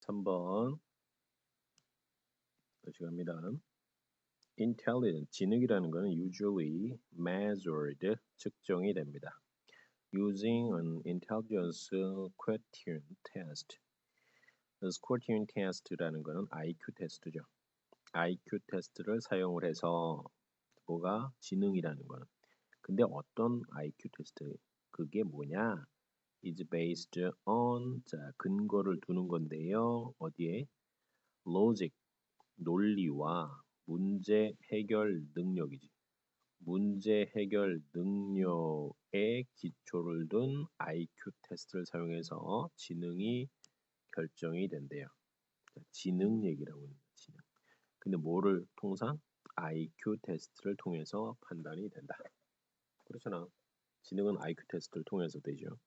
3번 다시 갑니다. Intelligence, 지능이라는 것은 usually measured, 측정이 됩니다. Using an intelligence quotient test. quotient test라는 것은 IQ 테스트죠. IQ 테스트를 사용을 해서 뭐가 지능이라는 거는. 근데 어떤 IQ 테스트? 그게 뭐냐? is based on, 자, 근거를 두는 건데요. 어디에? logic, 논리와 문제 해결 능력이지. 문제 해결 능력에 기초를 둔 IQ 테스트를 사용해서 지능이 결정이 된대요. 지능 얘기라고 합니다. 지능. 근데 뭐를 통상? IQ 테스트를 통해서 판단이 된다. 그렇잖아. 지능은 IQ 테스트를 통해서 되죠.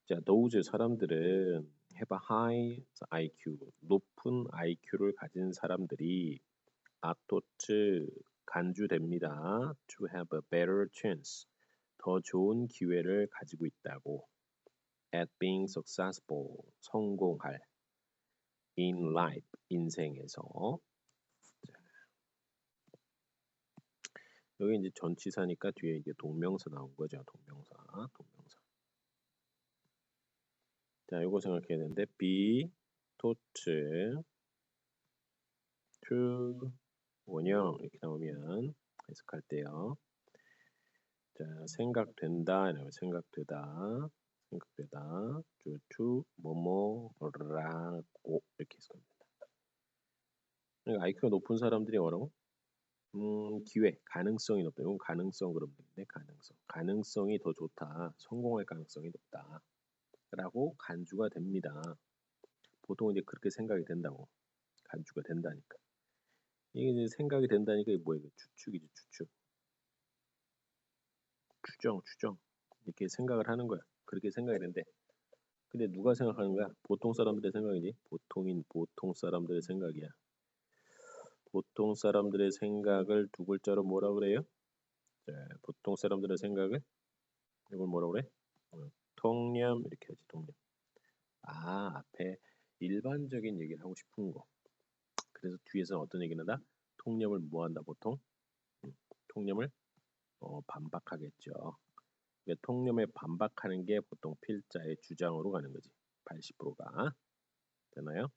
자, those 사람들은 have a high IQ, 높은 IQ를 가진 사람들이 are thought, 간주됩니다. to have a better chance, 더 좋은 기회를 가지고 있다고. at being successful, 성공할. in life, 인생에서. 여기 이제 전치사니까 뒤에 이제 동명사 나온 거죠. 동명사. 자, 이거 생각해야 되는데 be taught to 원형 이렇게 나오면 해석할 때요. 자, 생각된다, 생각되다, to 뭐뭐라고 이렇게 해석합니다. 그러니까 IQ가 높은 사람들이 뭐라고? 기회, 가능성이 높다. 이건 가능성 그러면 되는데 가능성이 더 좋다. 성공할 가능성이 높다. 라고 간주가 됩니다. 보통 이제 그렇게 생각이 된다고. 간주가 된다니까. 이게 이제 생각이 된다니까 이게 뭐예요? 추측이지, 추측. 추정. 이렇게 생각을 하는 거야. 그렇게 생각이 된대. 근데 누가 생각하는 거야? 보통 사람들의 생각이지. 보통 사람들의 생각이야. 보통 사람들의 생각을 두 글자로 뭐라 그래요? 자, 보통 사람들의 생각을 이걸 뭐라 그래? 통념 이렇게 하지, 통념. 앞에 일반적인 얘기를 하고 싶은 거. 그래서 뒤에서 어떤 얘기를 한다? 통념을 뭐 한다 보통? 통념을 반박하겠죠. 통념에 반박하는 게 보통 필자의 주장으로 가는 거지. 80%가. 되나요?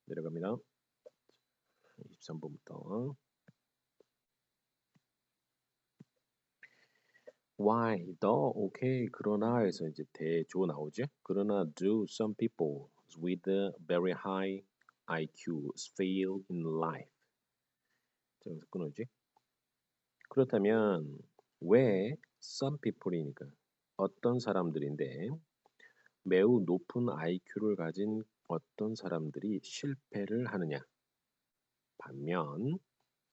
내려갑니다. 23번부터. Why, 더, 오케이, 그러나 해서 이제 대조 나오죠. 그러나 do some people with a very high IQ fail in life. 자, 여기서 끊어지. 그렇다면 왜 some people이니까 어떤 사람들인데 매우 높은 IQ를 가진 어떤 사람들이 실패를 하느냐. 반면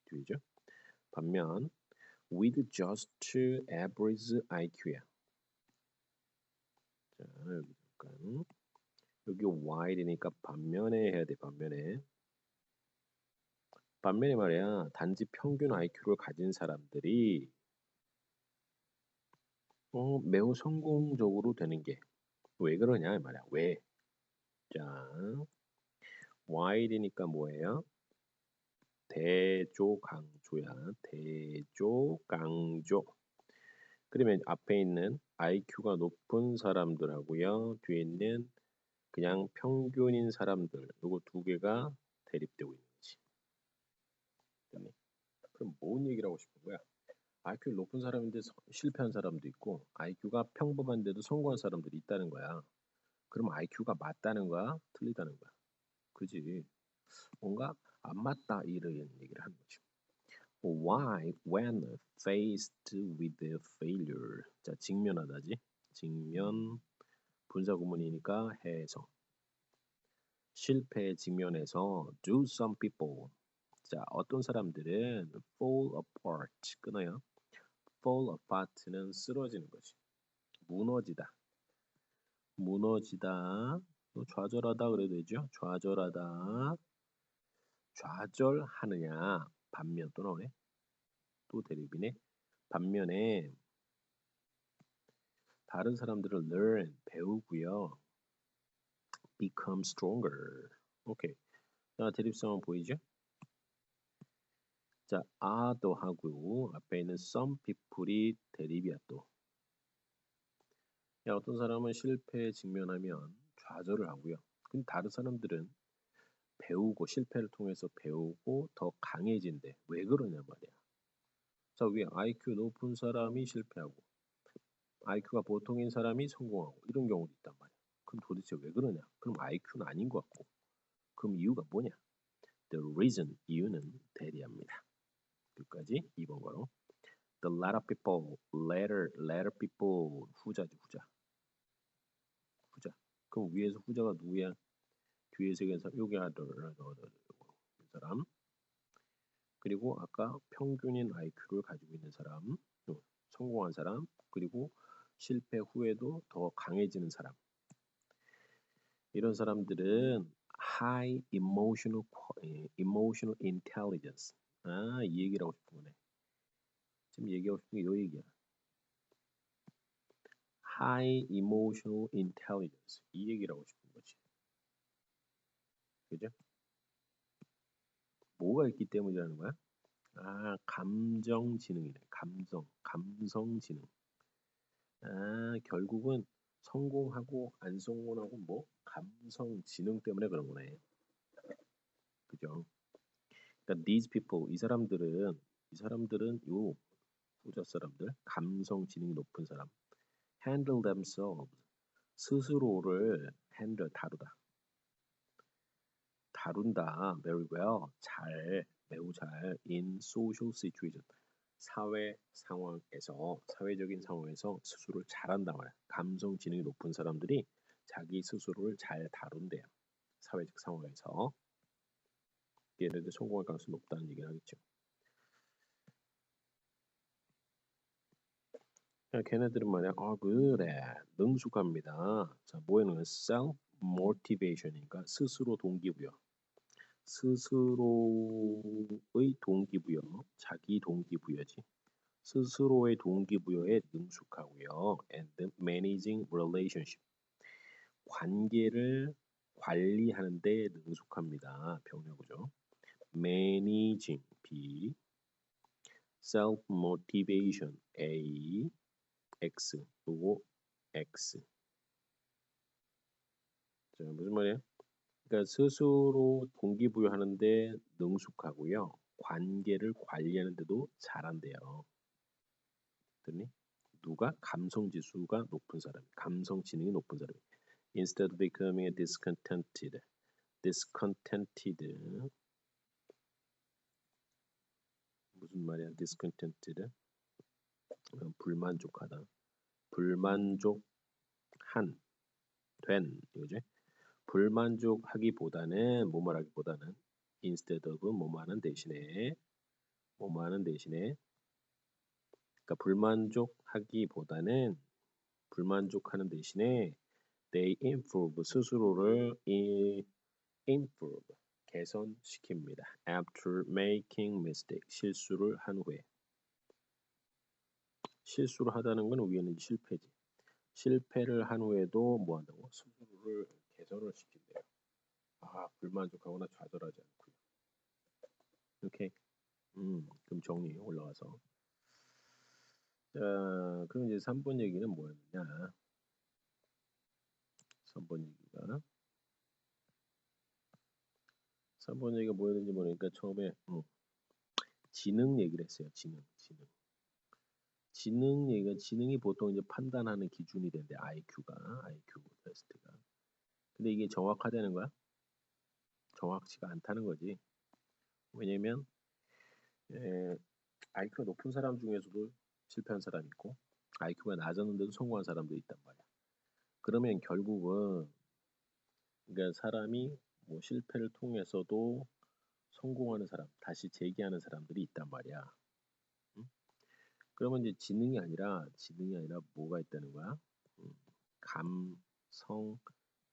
뒤죠. 반면 with just average IQ야. 자, 여기 잠깐. 여기 while이니까 반면에 해야 돼. 반면에 말이야. 단지 평균 IQ를 가진 사람들이 매우 성공적으로 되는 게 왜 그러냐 이 말이야. 왜? 자, while이니까 뭐예요? 대조강조야. 대조강조. 그러면 앞에 있는 IQ가 높은 사람들하고요. 뒤에 있는 그냥 평균인 사람들. 요거 두 개가 대립되고 있는 거지. 그럼 뭔 얘기를 하고 싶은 거야? IQ 높은 사람인데 실패한 사람도 있고 IQ가 평범한데도 성공한 사람들이 있다는 거야. 그럼 IQ가 맞다는 거야? 틀리다는 거야? 그지? 뭔가 안 맞다 이런 얘기를 하는 거지. Why, when faced with failure. 자, 직면하다지. 직면 분사구문이니까 해서. 실패에 직면해서 do some people. 자, 어떤 사람들은 fall apart. 끊어요. fall apart는 쓰러지는 거지. 무너지다. 좌절하다 그래도 되죠. 좌절하다. 좌절하느냐. 반면 또 나오네. 또 대립이네. 반면에 다른 사람들은 learn, 배우고요. become stronger. 오케이. 자, 대립성은 보이죠? 자, are도 하고 앞에 있는 some people이 대립이야 또. 야, 어떤 사람은 실패에 직면하면 좌절을 하고요. 근데 다른 사람들은 배우고 실패를 통해서 배우고 더 강해진대. 왜 그러냐 말이야. 자, 위에 IQ 높은 사람이 실패하고 IQ가 보통인 사람이 성공하고 이런 경우도 있단 말이야. 그럼 도대체 왜 그러냐? 그럼 IQ는 아닌 것 같고. 그럼 이유가 뭐냐? The reason, 이유는 대리합니다. 여기까지 2번 거로. The latter people, latter people, 후자지 후자. 후자. 그럼 위에서 후자가 누구야? 뒤에서 여기 이 사람. 그리고 아까 평균인 IQ를 가지고 있는 사람, 성공한 사람, 그리고 실패 후에도 더 강해지는 사람. 이런 사람들은 high emotional intelligence. 아, 이 얘기를 하고 싶은 거네. 지금 얘기하고 싶은 게 이 얘기야. high emotional intelligence. 이 얘기를 하고 싶은 거지. 그죠? 뭐가 있기 때문이라는 거야? 아, 감정 지능이네. 감성 지능. 아, 결국은 성공하고 안 성공하고 뭐 감성 지능 때문에 그런 거네. 그죠? 그러니까 these people 이 사람들은 요 후자 사람들 감성 지능이 높은 사람 handle themselves 스스로를 handle 다룬다 very well 매우 잘 in social situation 사회적인 상황에서 스스로를 잘한다 말이야. 감성 지능이 높은 사람들이 자기 스스로를 잘 다룬대요. 사회적 상황에서. 얘네들 성공할 가능성이 높다는 얘기를 하겠죠. 걔네들은 말이야. 아, 그래. 능숙합니다. 자, 뭐에는 self motivation이니까 스스로 동기부여. 스스로의 동기부여, 자기 동기부여지. 스스로의 동기부여에 능숙하고요. And managing relationship. 관계를 관리하는 데 능숙합니다. 병력이죠. managing B, self motivation A, X, 그리고 X. 자, 무슨 말이야? 그러니까 스스로 동기부여하는데 능숙하고요. 관계를 관리하는데도 잘한대요. 그랬더니 누가 감성 지수가 높은 사람, 감성 지능이 높은 사람. Instead of becoming discontented 무슨 말이야? discontented 불만족하다, 불만족한 된 이거지. 불만족하기보다는 뭐 말하기보다는 instead of 뭐하는 대신에 그러니까 불만족하는 대신에 they improve 스스로를 improve 개선시킵니다. After making mistake 실수를 한 후에 실수를 하다는 건 위에는 실패지. 실패를 한 후에도 뭐 한다고? 스스로를 개선을 시킨대요. 아, 불만족하거나 좌절하지 않고요. 이렇게 그럼 정리 올라가서 자, 그럼 이제 3번 얘기는 뭐였느냐? 3번 얘기가 뭐였는지 모르니까 처음에 지능 얘기를 했어요. 지능이 보통 이제 판단하는 기준이 되는데 IQ 테스트가. 근데 이게 정확하다는 거야? 정확치가 않다는 거지. 왜냐면 IQ가 높은 사람 중에서도 실패한 사람이 있고 IQ가 낮았는데도 성공한 사람도 있단 말이야. 그러면 결국은 그러니까 사람이 뭐 실패를 통해서도 성공하는 사람, 다시 재기하는 사람들이 있단 말이야. 응? 그러면 이제 지능이 아니라 뭐가 있다는 거야? 감성,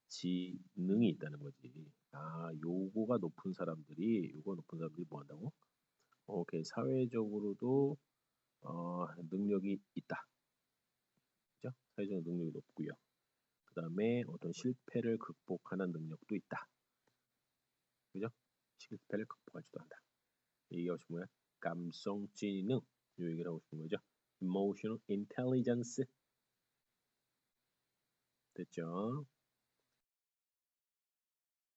지능이 있다는 거지. 아, 요거가 높은 사람들이 뭐 한다고? 오케이, 사회적으로도 능력이 있다. 그죠? 사회적 능력이 높고요. 그 다음에 어떤 실패를 극복하는 능력도 있다. 그죠? 실패를 극복하지도 한다. 이게 뭐야? 감성 지능 요 얘기를 하고 싶은 거죠. Emotional intelligence 됐죠?